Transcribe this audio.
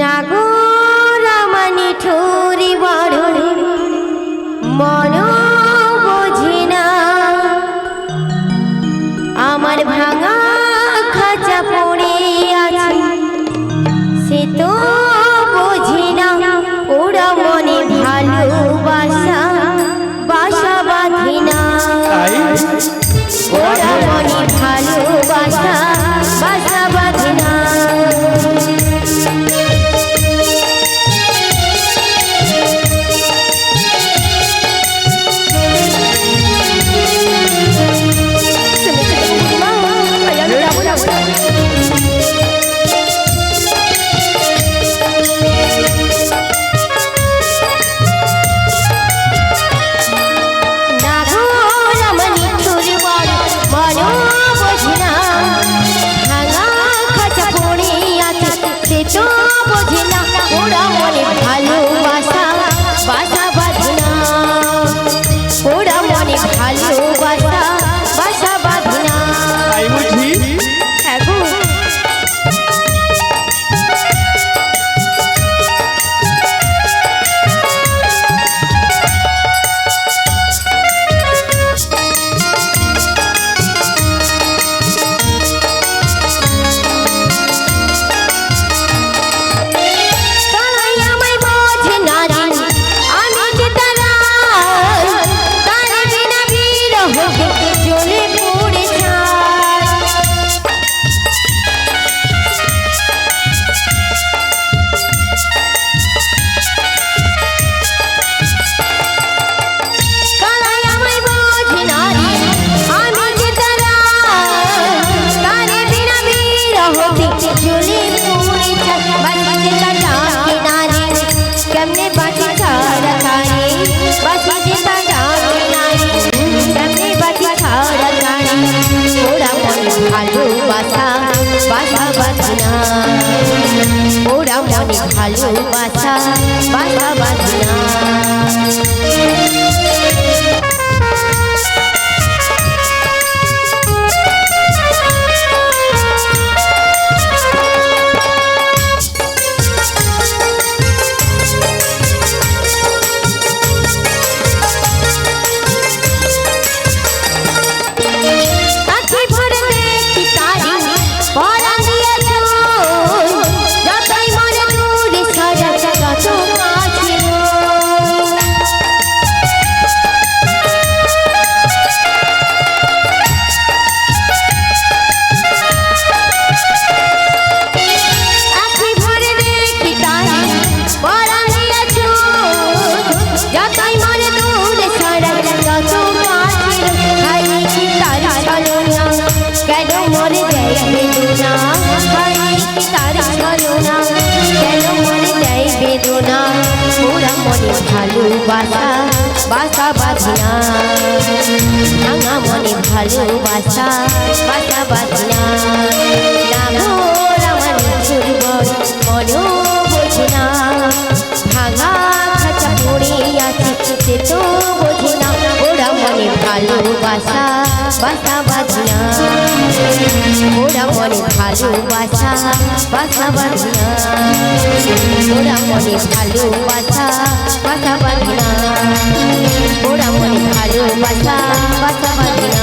নাগরামানি ঠুরি বড় মন বোঝে না, আমার ভাঙা খাঁচা পড়ে আছে সে তো বোঝে না, ওরা মনে ভালোবাসা বাসা বাঁধে না, ওরা মনে ভালোবাসা বাসা বাঁধে না। ভালোবাসা বাসা বাঁধে না, ওরা মনে ভালোবাসা বাসা বাঁধে না। ভালোবাসা বাসা বাঁধে না, ভাঙা মনে ভালোবাসা বাসা বাঁধে না। নাগরামানি ঠুরি বড় মন বোঝে না, ভাঙা খাঁচা পড়ে আছে সে তো বোঝে না, ওরা মনে ভালোবাসা বাসা বাঁধে না, ওরা মনে ভালোবাসা বাসা বাঁধে না, ওরা মনে ভালোবাসা বাসা বাঁধে না, ওরা মনে ভালোবাসা বাসা বাঁধে না।